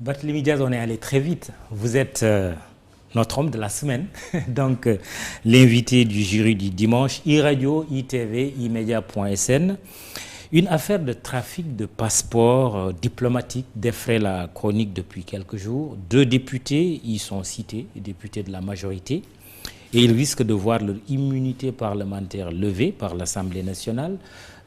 Barthélémy Diaz, on est allé très vite. Vous êtes notre homme de la semaine, donc l'invité du jury du dimanche, iRadio, ITV, iMedia.sn. Une affaire de trafic de passeports diplomatiques défraie la chronique depuis quelques jours. 2 députés y sont cités, les députés de la majorité, et ils risquent de voir leur immunité parlementaire levée par l'Assemblée nationale.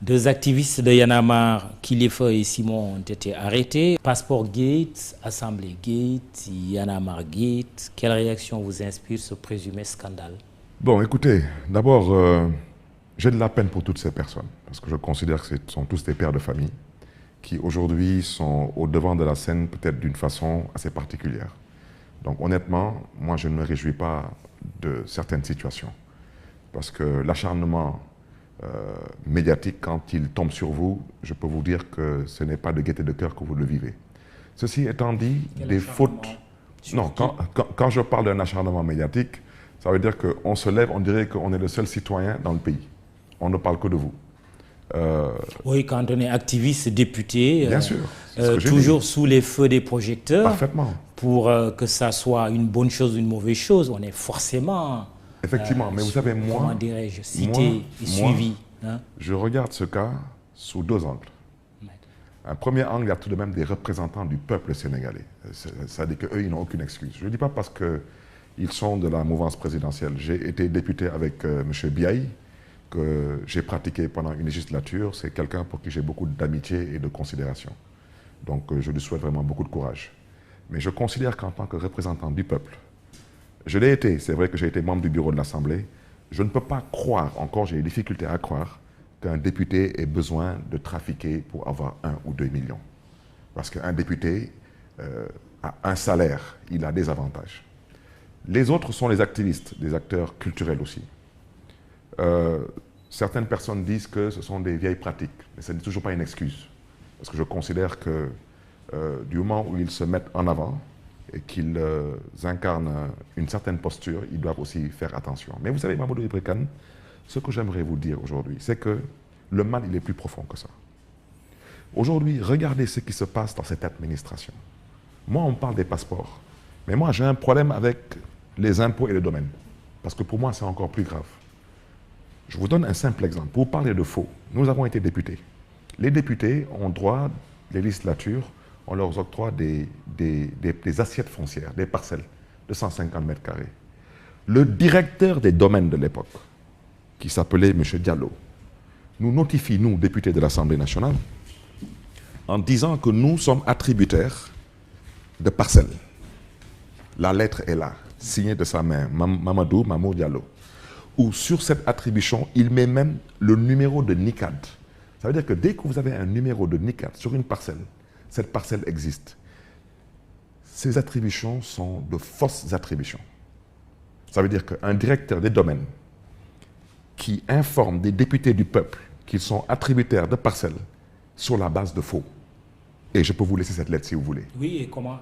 2 activistes de Y'en a marre, Kilifeu et Simon, ont été arrêtés. Passeport Gate, Assemblée Gate, Y'en a marre Gate. Quelle réaction vous inspire ce présumé scandale? Bon, écoutez, d'abord, j'ai de la peine pour toutes ces personnes, parce que je considère que ce sont tous des pères de famille qui aujourd'hui sont au devant de la scène peut-être d'une façon assez particulière. Donc honnêtement, moi je ne me réjouis pas de certaines situations, parce que l'acharnement médiatique, quand il tombe sur vous, je peux vous dire que ce n'est pas de gaieté de cœur que vous le vivez. Ceci étant dit, des fautes... Non, quand je parle d'un acharnement médiatique, ça veut dire qu'on se lève, on dirait qu'on est le seul citoyen dans le pays. On ne parle que de vous. Oui, quand on est activiste, député, bien sûr, toujours sous les feux des projecteurs, parfaitement. Pour que ça soit une bonne chose ou une mauvaise chose, on est forcément... Effectivement, mais vous savez, moi... Comment dirais-je, cité et suivi. Hein? Je regarde ce cas sous 2 angles. Un premier angle, il y a tout de même des représentants du peuple sénégalais. Ça dit qu'eux, ils n'ont aucune excuse. Je ne dis pas parce qu'ils sont de la mouvance présidentielle. J'ai été député avec M. Biaï, que j'ai pratiqué pendant une législature. C'est quelqu'un pour qui j'ai beaucoup d'amitié et de considération. Donc je lui souhaite vraiment beaucoup de courage. Mais je considère qu'en tant que représentant du peuple, je l'ai été, c'est vrai que j'ai été membre du bureau de l'Assemblée, je ne peux pas croire, encore j'ai des difficultés à croire, qu'un député ait besoin de trafiquer pour avoir 1 ou 2 millions. Parce qu'un député a un salaire, il a des avantages. Les autres sont les activistes, des acteurs culturels aussi. Certaines personnes disent que ce sont des vieilles pratiques, mais ce n'est toujours pas une excuse. Parce que je considère que du moment où ils se mettent en avant et qu'ils incarnent une certaine posture, ils doivent aussi faire attention. Mais vous savez, Mamadou Ibra Kane, ce que j'aimerais vous dire aujourd'hui, c'est que le mal, il est plus profond que ça. Aujourd'hui, regardez ce qui se passe dans cette administration. Moi, on parle des passeports. Mais moi, j'ai un problème avec les impôts et le domaine. Parce que pour moi, c'est encore plus grave. Je vous donne un simple exemple. Pour parler de faux, nous avons été députés. Les députés ont droit, les législatures, on leur octroie des assiettes foncières, des parcelles de 150 mètres carrés. Le directeur des domaines de l'époque, qui s'appelait M. Diallo, nous notifie, nous, députés de l'Assemblée nationale, en disant que nous sommes attributaires de parcelles. La lettre est là, signée de sa main, Mamadou Diallo, où sur cette attribution, il met même le numéro de NICAD. Ça veut dire que dès que vous avez un numéro de NICAD sur une parcelle, cette parcelle existe. Ces attributions sont de fausses attributions. Ça veut dire qu'un directeur des domaines qui informe des députés du peuple qu'ils sont attributaires de parcelles sur la base de faux. Et je peux vous laisser cette lettre si vous voulez. Oui, et comment?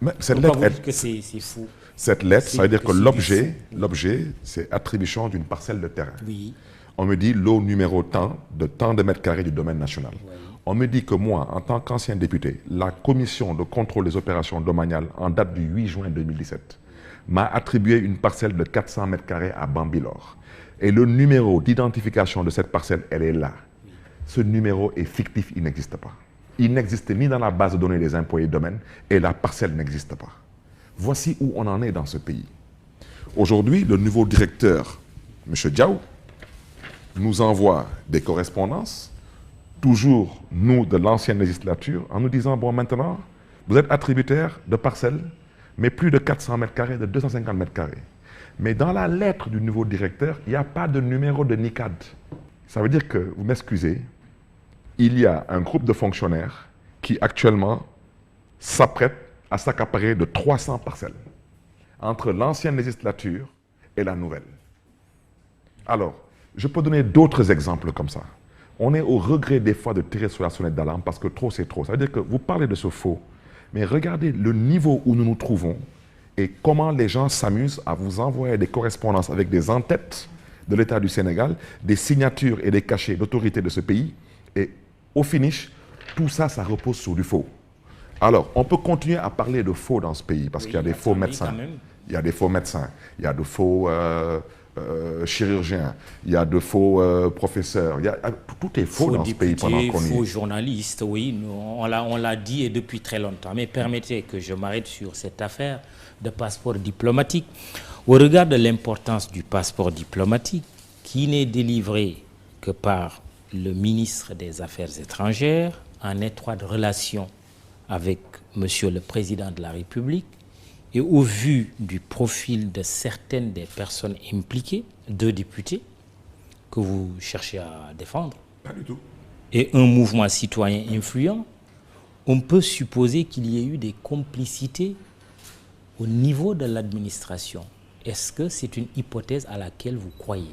Mais cette lettre, vous dites que c'est faux? Cette lettre, ça veut dire que l'objet, c'est attribution d'une parcelle de terrain. Oui. On me dit lot numéro tant de mètres carrés du domaine national. Oui. On me dit que moi, en tant qu'ancien député, la commission de contrôle des opérations domaniales, en date du 8 juin 2017, m'a attribué une parcelle de 400 mètres carrés à Bambilor. Et le numéro d'identification de cette parcelle, elle est là. Ce numéro est fictif, il n'existe pas. Il n'existe ni dans la base de données des impôts et domaines, et la parcelle n'existe pas. Voici où on en est dans ce pays. Aujourd'hui, le nouveau directeur, M. Diaw, nous envoie des correspondances, toujours nous de l'ancienne législature, en nous disant, bon maintenant, vous êtes attributaire de parcelles, mais plus de 400 mètres carrés, de 250 mètres carrés. Mais dans la lettre du nouveau directeur, il n'y a pas de numéro de NICAD. Ça veut dire que, vous m'excusez, il y a un groupe de fonctionnaires qui actuellement s'apprête à s'accaparer de 300 parcelles entre l'ancienne législature et la nouvelle. Alors, je peux donner d'autres exemples comme ça. On est au regret des fois de tirer sur la sonnette d'alarme parce que trop c'est trop. Ça veut dire que vous parlez de ce faux, mais regardez le niveau où nous nous trouvons et comment les gens s'amusent à vous envoyer des correspondances avec des en-têtes de l'État du Sénégal, des signatures et des cachets d'autorité de ce pays. Et au finish, tout ça, ça repose sur du faux. Alors, on peut continuer à parler de faux dans ce pays, parce Oui, qu'il y a des faux attendez, médecins. quand même. Il y a des faux médecins, il y a de faux chirurgiens, il y a de faux professeurs. Tout est faux Faux dans ce pays pendant députés, qu'on y faux est. journalistes, oui, on l'a dit et depuis très longtemps. Mais permettez que je m'arrête sur cette affaire de passeport diplomatique. Au regard de l'importance du passeport diplomatique, qui n'est délivré que par le ministre des Affaires étrangères, en étroite relation avec Monsieur le Président de la République, et au vu du profil de certaines des personnes impliquées, 2 députés que vous cherchez à défendre, Pas du tout. et un mouvement citoyen influent, on peut supposer qu'il y ait eu des complicités au niveau de l'administration. Est-ce que c'est une hypothèse à laquelle vous croyez?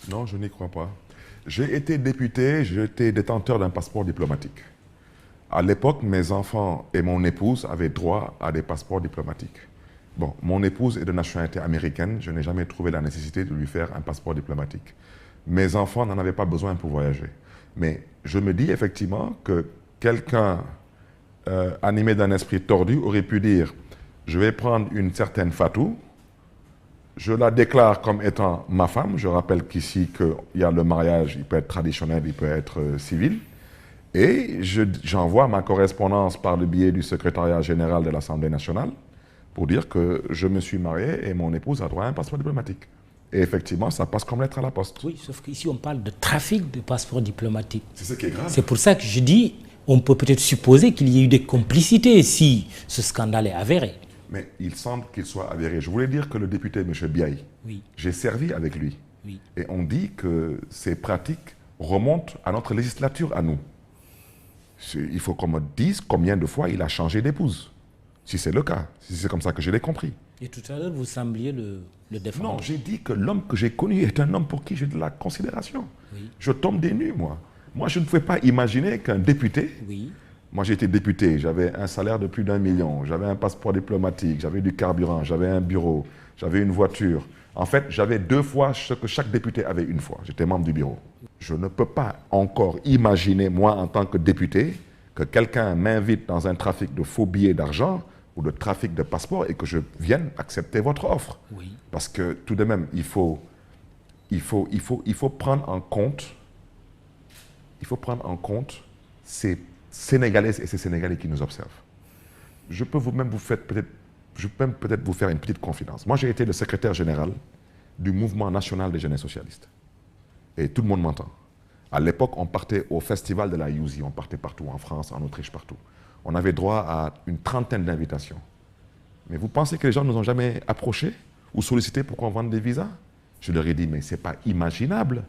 Non, je n'y crois pas. J'ai été député, j'étais détenteur d'un passeport diplomatique. À l'époque, mes enfants et mon épouse avaient droit à des passeports diplomatiques. Bon, mon épouse est de nationalité américaine, je n'ai jamais trouvé la nécessité de lui faire un passeport diplomatique. Mes enfants n'en avaient pas besoin pour voyager. Mais je me dis effectivement que quelqu'un animé d'un esprit tordu aurait pu dire « Je vais prendre une certaine Fatou, je la déclare comme étant ma femme. » Je rappelle qu'ici, il y a le mariage, il peut être traditionnel, il peut être civil. Et j'envoie ma correspondance par le biais du secrétariat général de l'Assemblée nationale pour dire que je me suis marié et mon épouse a droit à un passeport diplomatique. Et effectivement, ça passe comme lettre à la poste. Oui, sauf qu'ici on parle de trafic de passeports diplomatiques. C'est ce qui est grave. C'est pour ça que je dis, on peut peut-être supposer qu'il y ait eu des complicités si ce scandale est avéré. Mais il semble qu'il soit avéré. Je voulais dire que le député, M. Biaï, Oui. j'ai servi avec lui. Oui. Et on dit que ces pratiques remontent à notre législature, à nous. Il faut qu'on me dise combien de fois il a changé d'épouse. Si c'est le cas, si c'est comme ça que je l'ai compris. Et tout à l'heure, vous sembliez le défendre. Non, j'ai dit que l'homme que j'ai connu est un homme pour qui j'ai de la considération. Oui. Je tombe des nues, moi. Moi, je ne pouvais pas imaginer qu'un député... Oui. Moi, j'ai été député, j'avais un salaire de plus d'1 million, j'avais un passeport diplomatique, j'avais du carburant, j'avais un bureau, j'avais une voiture. En fait, j'avais 2 fois ce que chaque député avait une fois. J'étais membre du bureau. Je ne peux pas encore imaginer, moi, en tant que député, que quelqu'un m'invite dans un trafic de faux billets d'argent ou de trafic de passeports et que je vienne accepter votre offre. Oui. Parce que tout de même, il faut prendre en compte, ces Sénégalaises et ces Sénégalais qui nous observent. Je peux peut-être vous faire une petite confidence. Moi, j'ai été le secrétaire général du mouvement national des jeunes socialistes. Et tout le monde m'entend. À l'époque, on partait au festival de la Youzi, on partait partout, en France, en Autriche, partout. On avait droit à une 30aine d'invitations. Mais vous pensez que les gens ne nous ont jamais approchés ou sollicités pour qu'on vende des visas? Je leur ai dit, mais ce n'est pas imaginable.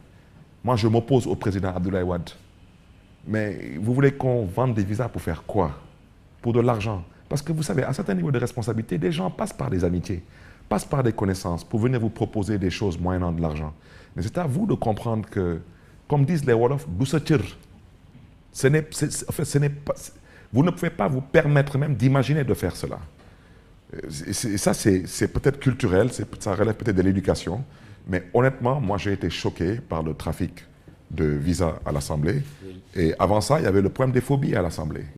Moi, je m'oppose au président Abdoulaye Wade. Mais vous voulez qu'on vende des visas pour faire quoi? Pour de l'argent. Parce que vous savez, à un certain niveau de responsabilité, des gens passent par des amitiés, passent par des connaissances pour venir vous proposer des choses moyennant de l'argent. Mais c'est à vous de comprendre que, comme disent les Wolofs, vous ne pouvez pas vous permettre même d'imaginer de faire cela. Et ça, c'est peut-être culturel, ça relève peut-être de l'éducation. Mais honnêtement, moi, j'ai été choqué par le trafic de visas à l'Assemblée. Oui. Et avant ça, il y avait le problème des phobies à l'Assemblée.